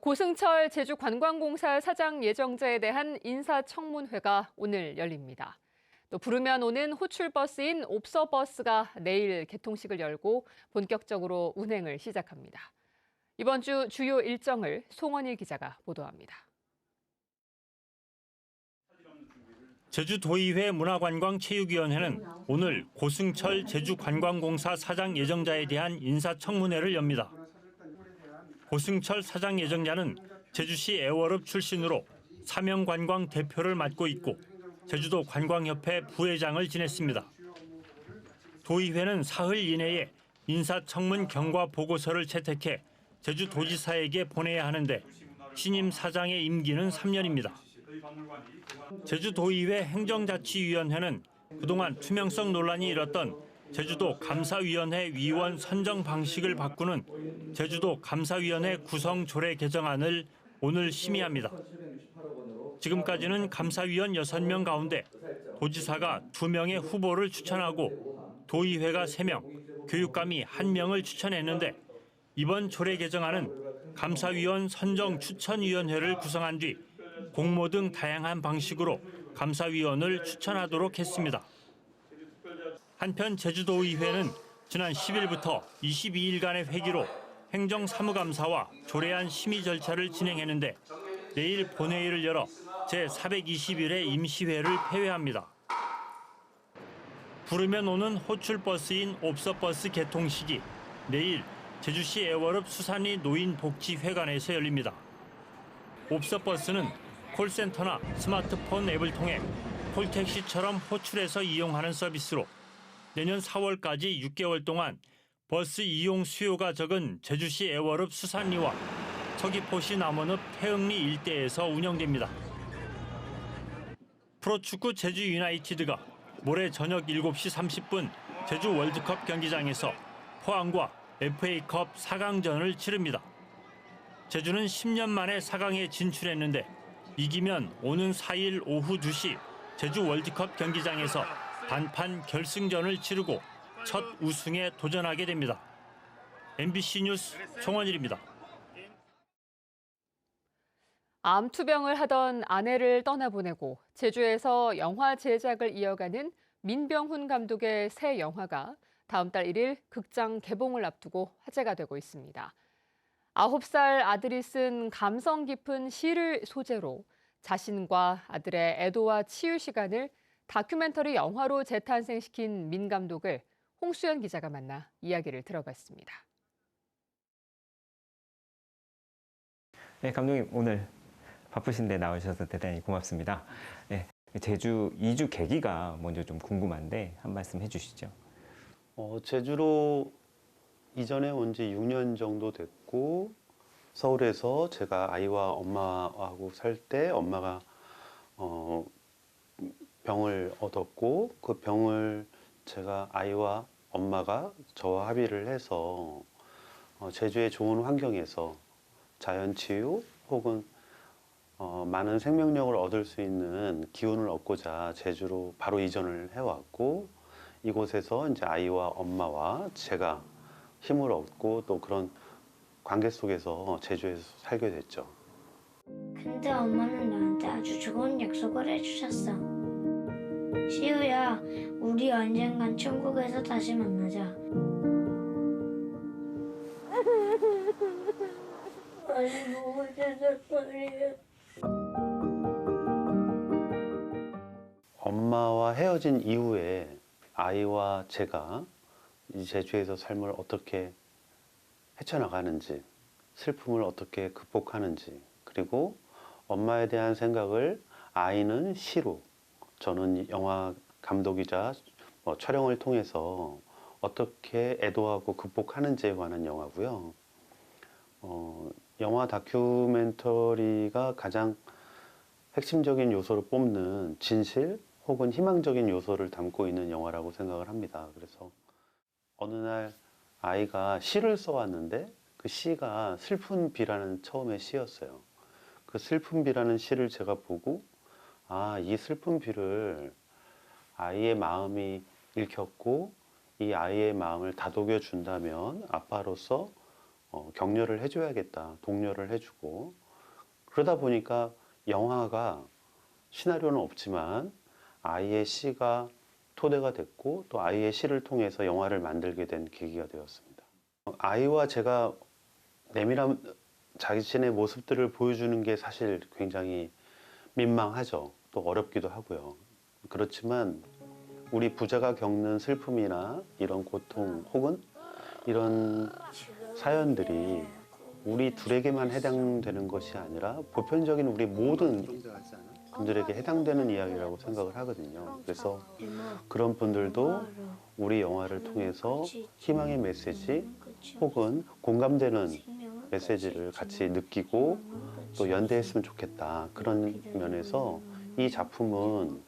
고승철 제주관광공사 사장 예정자에 대한 인사청문회가 오늘 열립니다. 또 부르면 오는 호출버스인 옵서버스가 내일 개통식을 열고 본격적으로 운행을 시작합니다. 이번 주 주요 일정을 송원일 기자가 보도합니다. 제주도의회 문화관광체육위원회는 오늘 고승철 제주관광공사 사장 예정자에 대한 인사청문회를 엽니다. 고승철 사장 예정자는 제주시 애월읍 출신으로 사명관광 대표를 맡고 있고 제주도 관광협회 부회장을 지냈습니다. 도의회는 사흘 이내에 인사청문 경과 보고서를 채택해 제주도지사에게 보내야 하는데 신임 사장의 임기는 3년입니다. 제주도의회 행정자치위원회는 그동안 투명성 논란이 일었던 제주도 감사위원회 위원 선정 방식을 바꾸는 제주도 감사위원회 구성 조례 개정안을 오늘 심의합니다. 지금까지는 감사위원 6명 가운데 도지사가 2명의 후보를 추천하고 도의회가 3명, 교육감이 1명을 추천했는데 이번 조례 개정안은 감사위원 선정 추천위원회를 구성한 뒤 공모 등 다양한 방식으로 감사위원을 추천하도록 했습니다. 한편 제주도의회는 지난 10일부터 22일간의 회기로 행정사무감사와 조례안 심의 절차를 진행했는데 내일 본회의를 열어 제421회 임시회를 폐회합니다. 부르면 오는 호출버스인 옵서버스 개통식이 내일 제주시 애월읍 수산리 노인복지회관에서 열립니다. 옵서버스는 콜센터나 스마트폰 앱을 통해 콜택시처럼 호출해서 이용하는 서비스로 내년 4월까지 6개월 동안 버스 이용 수요가 적은 제주시 애월읍 수산리와 서귀포시 남원읍 태흥리 일대에서 운영됩니다. 프로축구 제주 유나이티드가 모레 저녁 7시 30분 제주 월드컵 경기장에서 포항과 FA컵 4강전을 치릅니다. 제주는 10년 만에 4강에 진출했는데 이기면 오는 4일 오후 2시 제주 월드컵 경기장에서 단판 결승전을 치르고 첫 우승에 도전하게 됩니다. MBC 뉴스 송원일입니다. 암 투병을 하던 아내를 떠나보내고 제주에서 영화 제작을 이어가는 민병훈 감독의 새 영화가 다음 달 1일 극장 개봉을 앞두고 화제가 되고 있습니다. 9살 아들이 쓴 감성 깊은 시를 소재로 자신과 아들의 애도와 치유 시간을 다큐멘터리 영화로 재탄생시킨 민 감독을 홍수연 기자가 만나 이야기를 들어봤습니다. 네, 감독님 오늘 바쁘신데 나오셔서 대단히 고맙습니다. 네, 제주 이주 계기가 먼저 좀 궁금한데 한 말씀 해주시죠. 제주로 이전에 온 지 6년 정도 됐고 서울에서 제가 아이와 엄마하고 살 때 엄마가 병을 얻었고 그 병을 제가 아이와 엄마가 저와 합의를 해서 제주의 좋은 환경에서 자연치유 혹은 많은 생명력을 얻을 수 있는 기운을 얻고자 제주로 바로 이전을 해왔고 이곳에서 이제 아이와 엄마와 제가 힘을 얻고 또 그런 관계 속에서 제주에서 살게 됐죠. 근데 엄마는 나한테 아주 좋은 약속을 해주셨어. 시우야, 우리 언젠간 천국에서 다시 만나자. 아니, 보고 싶단 말이야. 엄마와 헤어진 이후에 아이와 제가 이 제주에서 삶을 어떻게 헤쳐나가는지, 슬픔을 어떻게 극복하는지, 그리고 엄마에 대한 생각을 아이는 시로, 저는 영화 감독이자 촬영을 통해서 어떻게 애도하고 극복하는지에 관한 영화고요. 영화 다큐멘터리가 가장 핵심적인 요소를 뽑는 진실 혹은 희망적인 요소를 담고 있는 영화라고 생각을 합니다. 그래서 어느 날 아이가 시를 써왔는데 그 시가 슬픈 비라는 처음에 시였어요. 그 슬픈 비라는 시를 제가 보고 이 슬픈 비를 아이의 마음이 읽혔고 이 아이의 마음을 다독여 준다면 아빠로서 격려를 해줘야겠다, 독려를 해주고 그러다 보니까 영화가 시나리오는 없지만 아이의 시가 토대가 됐고 또 아이의 시를 통해서 영화를 만들게 된 계기가 되었습니다. 아이와 제가 내밀한 자신의 모습들을 보여주는 게 사실 굉장히 민망하죠. 또 어렵기도 하고요. 그렇지만 우리 부자가 겪는 슬픔이나 이런 고통 혹은 이런 사연들이 우리 둘에게만 해당되는 것이 아니라 보편적인 우리 모든 분들에게 해당되는 이야기라고 생각을 하거든요. 그래서 그런 분들도 우리 영화를 통해서 희망의 메시지 혹은 공감되는 메시지를 같이 느끼고 또 연대했으면 좋겠다. 그런 면에서 이 작품은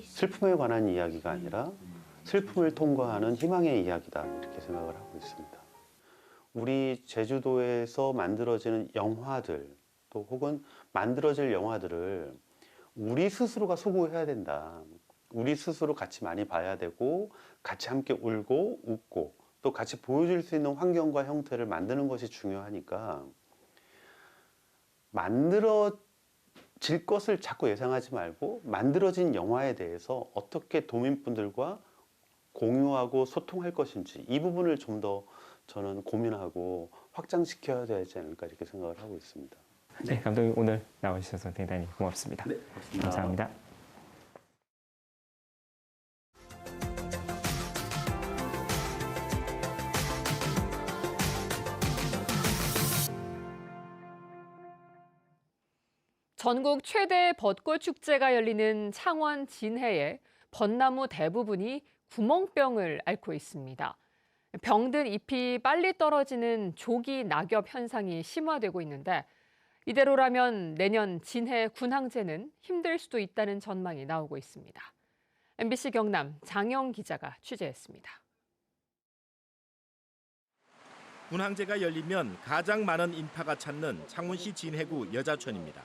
슬픔에 관한 이야기가 아니라 슬픔을 통과하는 희망의 이야기다. 이렇게 생각을 하고 있습니다. 우리 제주도에서 만들어지는 영화들 또 혹은 만들어질 영화들을 우리 스스로가 소구해야 된다. 우리 스스로 같이 많이 봐야 되고 같이 함께 울고 웃고 또 같이 보여줄 수 있는 환경과 형태를 만드는 것이 중요하니까 만들어질 것을 자꾸 예상하지 말고 만들어진 영화에 대해서 어떻게 도민분들과 공유하고 소통할 것인지 이 부분을 좀 더 저는 고민하고 확장시켜야 되지 않을까 이렇게 생각을 하고 있습니다. 네, 감독님 오늘 나와주셔서 대단히 고맙습니다. 네, 고맙습니다. 감사합니다. 전국 최대 벚꽃 축제가 열리는 창원 진해에 벚나무 대부분이 구멍병을 앓고 있습니다. 병든 잎이 빨리 떨어지는 조기 낙엽 현상이 심화되고 있는데 이대로라면 내년 진해 군항제는 힘들 수도 있다는 전망이 나오고 있습니다. MBC 경남 장영 기자가 취재했습니다. 군항제가 열리면 가장 많은 인파가 찾는 창원시 진해구 여자촌입니다.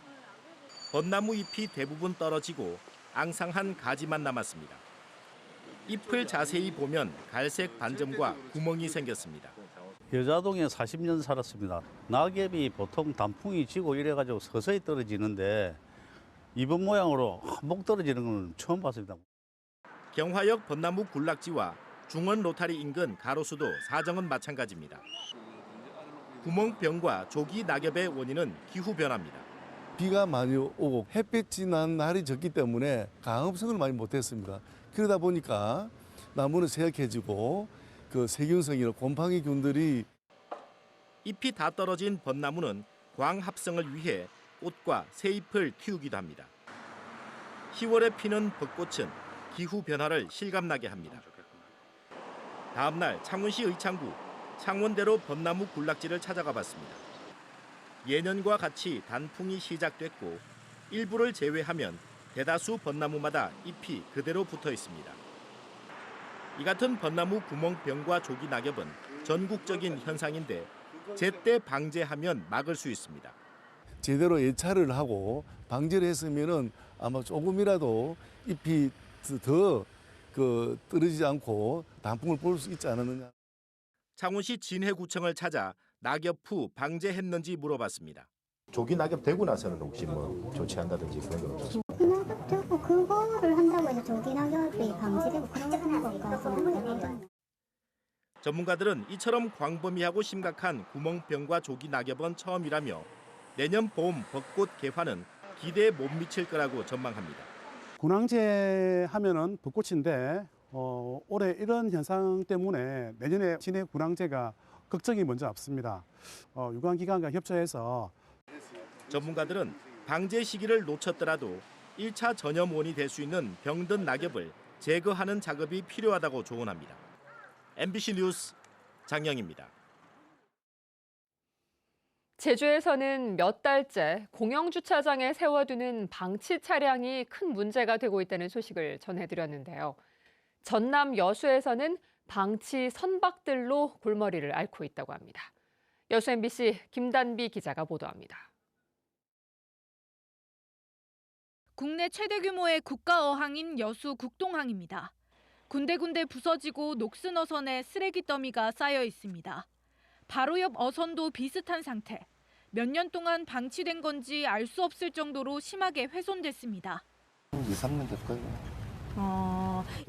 벚나무 잎이 대부분 떨어지고 앙상한 가지만 남았습니다. 잎을 자세히 보면 갈색 반점과 구멍이 생겼습니다. 여자동에 40년 살았습니다. 낙엽이 보통 단풍이 지고 이래가지고 서서히 떨어지는데 이번 모양으로 한복 떨어지는 건 처음 봤습니다. 경화역 벚나무 군락지와 중원 로타리 인근 가로수도 사정은 마찬가지입니다. 구멍병과 조기 낙엽의 원인은 기후 변화입니다. 비가 많이 오고 햇빛이 난 날이 적기 때문에 강흡성을 많이 못했습니다. 그러다 보니까 나무는 쇠약해지고 그 세균성이나 곰팡이균들이 잎이 다 떨어진 벚나무는 광합성을 위해 꽃과 새잎을 틔우기도 합니다. 10월에 피는 벚꽃은 기후 변화를 실감나게 합니다. 다음 날 창원시 의창구 창원대로 벚나무 군락지를 찾아가 봤습니다. 예년과 같이 단풍이 시작됐고 일부를 제외하면 대다수 벚나무마다 잎이 그대로 붙어 있습니다. 이 같은 벚나무 구멍병과 조기 낙엽은 전국적인 현상인데 제때 방제하면 막을 수 있습니다. 제대로 예찰을 하고 방제를 했으면은 아마 조금이라도 잎이 더 떨어지지 않고 단풍을 볼 수 있지 않았느냐. 창원시 진해구청을 찾아 낙엽 후 방제했는지 물어봤습니다. 조기 낙엽 되고 나서는 혹시 뭐 조치한다든지 그런 건 없었습니까? 낙엽 되고 그거를 한다고 해서 조기 낙엽이 방지되고 그런 것까지는 전문가들은 이처럼 광범위하고 심각한 구멍병과 조기 낙엽은 처음이라며 내년 봄 벚꽃 개화는 기대에 못 미칠 거라고 전망합니다. 군항제 하면은 벚꽃인데 올해 이런 현상 때문에 내년에 진해 군항제가 걱정이 먼저 앞섭니다. 유관기관과 협조해서 전문가들은 방제 시기를 놓쳤더라도 1차 전염원이 될 수 있는 병든 낙엽을 제거하는 작업이 필요하다고 조언합니다. MBC 뉴스 장영입니다. 제주에서는 몇 달째 공영주차장에 세워두는 방치 차량이 큰 문제가 되고 있다는 소식을 전해드렸는데요. 전남 여수에서는 방치 선박들로 골머리를 앓고 있다고 합니다. 여수 MBC 김단비 기자가 보도합니다. 국내 최대 규모의 국가 어항인 여수 국동항입니다. 군데군데 부서지고 녹슨 어선에 쓰레기 더미가 쌓여 있습니다. 바로 옆 어선도 비슷한 상태. 몇 년 동안 방치된 건지 알 수 없을 정도로 심하게 훼손됐습니다. 2, 3년 됐거든요.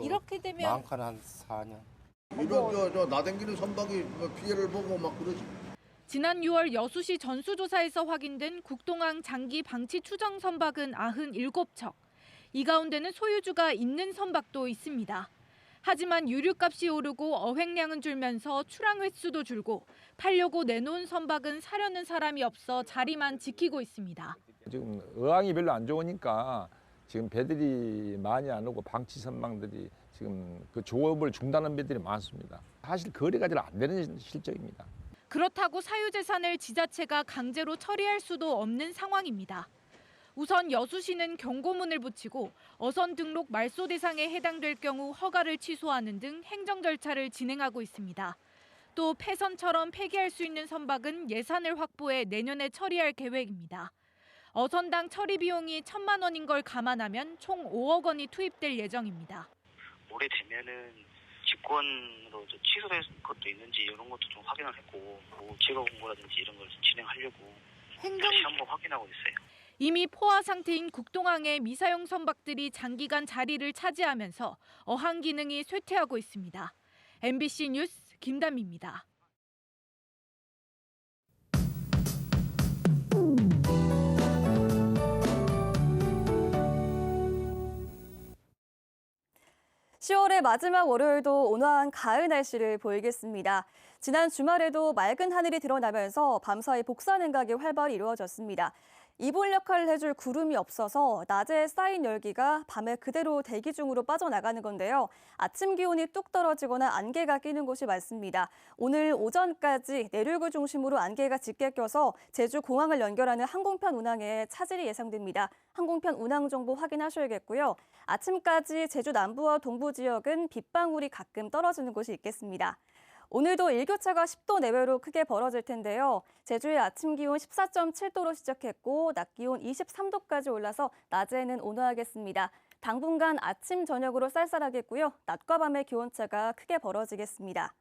이렇게 되면 많게는 한 4년. 이거 나댕기는 선박이 피해를 보고 막 그러지. 지난 6월 여수시 전수조사에서 확인된 국동항 장기 방치 추정 선박은 97척. 이 가운데는 소유주가 있는 선박도 있습니다. 하지만 유류값이 오르고 어획량은 줄면서 출항 횟수도 줄고 팔려고 내놓은 선박은 사려는 사람이 없어 자리만 지키고 있습니다. 지금 어항이 별로 안 좋으니까 지금 배들이 많이 안 오고 방치 선박들이 지금 그 조업을 중단한 배들이 많습니다. 사실 거래가 잘 안 되는 실정입니다. 그렇다고 사유재산을 지자체가 강제로 처리할 수도 없는 상황입니다. 우선 여수시는 경고문을 붙이고 어선 등록 말소 대상에 해당될 경우 허가를 취소하는 등 행정 절차를 진행하고 있습니다. 또 폐선처럼 폐기할 수 있는 선박은 예산을 확보해 내년에 처리할 계획입니다. 어선당 처리 비용이 1,000만 원인 걸 감안하면 총 5억 원이 투입될 예정입니다. 올해 되면은 직권으로 취소될 것도 있는지 이런 것도 좀 확인을 했고 재가 공고라든지 이런 걸 진행하려고 다시 한번 확인하고 있어요. 이미 포화 상태인 국동항의 미사용 선박들이 장기간 자리를 차지하면서 어항 기능이 쇠퇴하고 있습니다. MBC 뉴스 김담희입니다. (10월의) 마지막 월요일도 온화한 가을 날씨를 보이겠습니다. 지난 주말에도 맑은 하늘이 드러나면서 밤사이 복사 냉각이 활발히 이루어졌습니다. 이불 역할을 해줄 구름이 없어서 낮에 쌓인 열기가 밤에 그대로 대기 중으로 빠져나가는 건데요. 아침 기온이 뚝 떨어지거나 안개가 끼는 곳이 많습니다. 오늘 오전까지 내륙을 중심으로 안개가 짙게 껴서 제주 공항을 연결하는 항공편 운항에 차질이 예상됩니다. 항공편 운항 정보 확인하셔야겠고요. 아침까지 제주 남부와 동부 지역은 빗방울이 가끔 떨어지는 곳이 있겠습니다. 오늘도 일교차가 10도 내외로 크게 벌어질 텐데요. 제주의 아침 기온 14.7도로 시작했고 낮 기온 23도까지 올라서 낮에는 온화하겠습니다. 당분간 아침, 저녁으로 쌀쌀하겠고요. 낮과 밤의 기온차가 크게 벌어지겠습니다.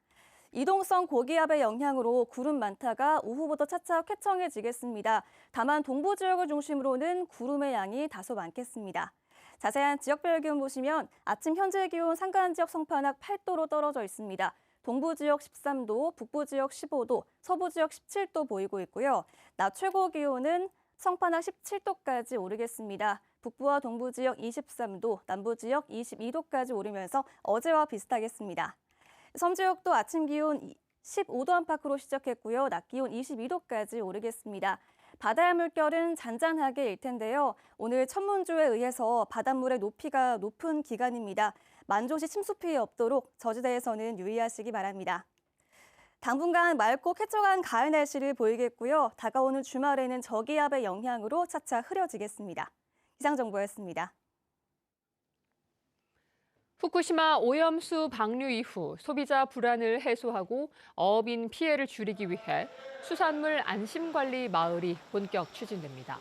이동성 고기압의 영향으로 구름 많다가 오후부터 차차 쾌청해지겠습니다. 다만 동부 지역을 중심으로는 구름의 양이 다소 많겠습니다. 자세한 지역별 기온 보시면 아침 현재 기온 산간 지역 성판악 8도로 떨어져 있습니다. 동부 지역 13도, 북부 지역 15도, 서부 지역 17도 보이고 있고요. 낮 최고 기온은 성판악 17도까지 오르겠습니다. 북부와 동부 지역 23도, 남부 지역 22도까지 오르면서 어제와 비슷하겠습니다. 섬 지역도 아침 기온 15도 안팎으로 시작했고요. 낮 기온 22도까지 오르겠습니다. 바다의 물결은 잔잔하게 일 텐데요. 오늘 천문조에 의해서 바닷물의 높이가 높은 기간입니다. 만조시 침수 피해 없도록 저지대에서는 유의하시기 바랍니다. 당분간 맑고 쾌청한 가을 날씨를 보이겠고요. 다가오는 주말에는 저기압의 영향으로 차차 흐려지겠습니다. 기상 정보였습니다. 후쿠시마 오염수 방류 이후 소비자 불안을 해소하고 어업인 피해를 줄이기 위해 수산물 안심관리 마을이 본격 추진됩니다.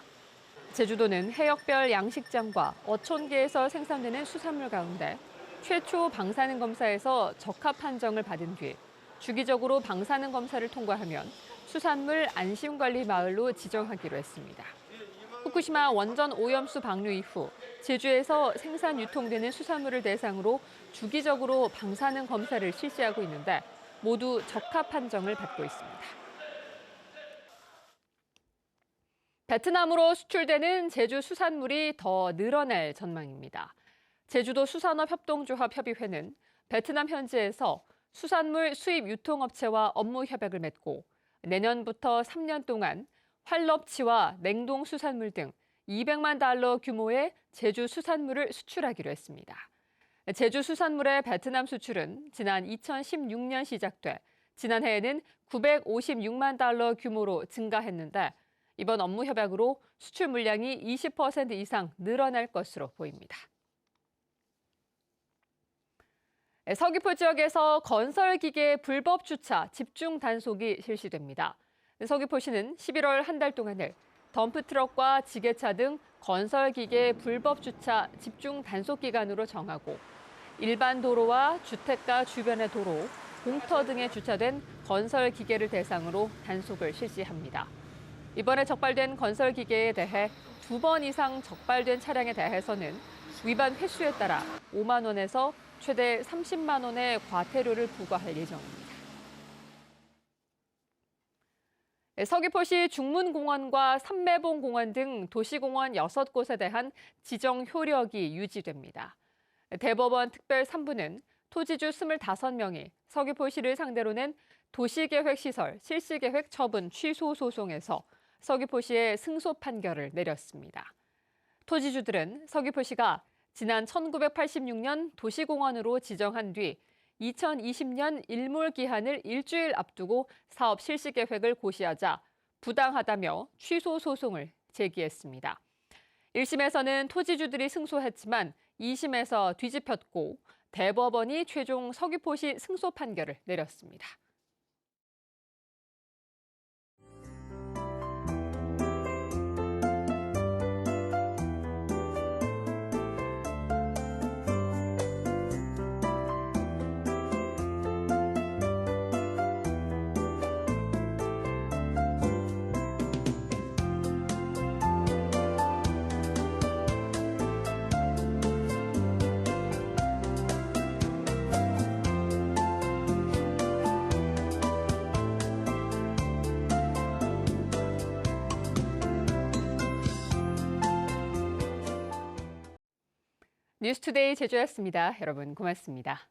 제주도는 해역별 양식장과 어촌계에서 생산되는 수산물 가운데 최초 방사능 검사에서 적합 판정을 받은 뒤 주기적으로 방사능 검사를 통과하면 수산물 안심관리 마을로 지정하기로 했습니다. 후쿠시마 원전 오염수 방류 이후 제주에서 생산 유통되는 수산물을 대상으로 주기적으로 방사능 검사를 실시하고 있는데 모두 적합 판정을 받고 있습니다. 베트남으로 수출되는 제주 수산물이 더 늘어날 전망입니다. 제주도 수산업협동조합 협의회는 베트남 현지에서 수산물 수입 유통업체와 업무 협약을 맺고 내년부터 3년 동안 활럽치와 냉동 수산물 등 200만 달러 규모의 제주 수산물을 수출하기로 했습니다. 제주 수산물의 베트남 수출은 지난 2016년 시작돼 지난해에는 956만 달러 규모로 증가했는데 이번 업무 협약으로 수출 물량이 20% 이상 늘어날 것으로 보입니다. 서귀포 지역에서 건설기계 불법 주차 집중 단속이 실시됩니다. 서귀포시는 11월 한 달 동안을 덤프트럭과 지게차 등 건설기계 불법 주차 집중 단속 기간으로 정하고 일반 도로와 주택가 주변의 도로, 공터 등에 주차된 건설 기계를 대상으로 단속을 실시합니다. 이번에 적발된 건설 기계에 대해 2번 이상 적발된 차량에 대해서는 위반 횟수에 따라 5만 원에서 최대 30만 원의 과태료를 부과할 예정입니다. 서귀포시 중문공원과 삼매봉공원 등 도시공원 6곳에 대한 지정 효력이 유지됩니다. 대법원 특별 3부는 토지주 25명이 서귀포시를 상대로 낸 도시계획시설 실시계획 처분 취소 소송에서 서귀포시에 승소 판결을 내렸습니다. 토지주들은 서귀포시가 지난 1986년 도시공원으로 지정한 뒤 2020년 일몰 기한을 일주일 앞두고 사업 실시 계획을 고시하자 부당하다며 취소 소송을 제기했습니다. 1심에서는 토지주들이 승소했지만 2심에서 뒤집혔고 대법원이 최종 서귀포시 승소 판결을 내렸습니다. 뉴스투데이 제주였습니다. 여러분 고맙습니다.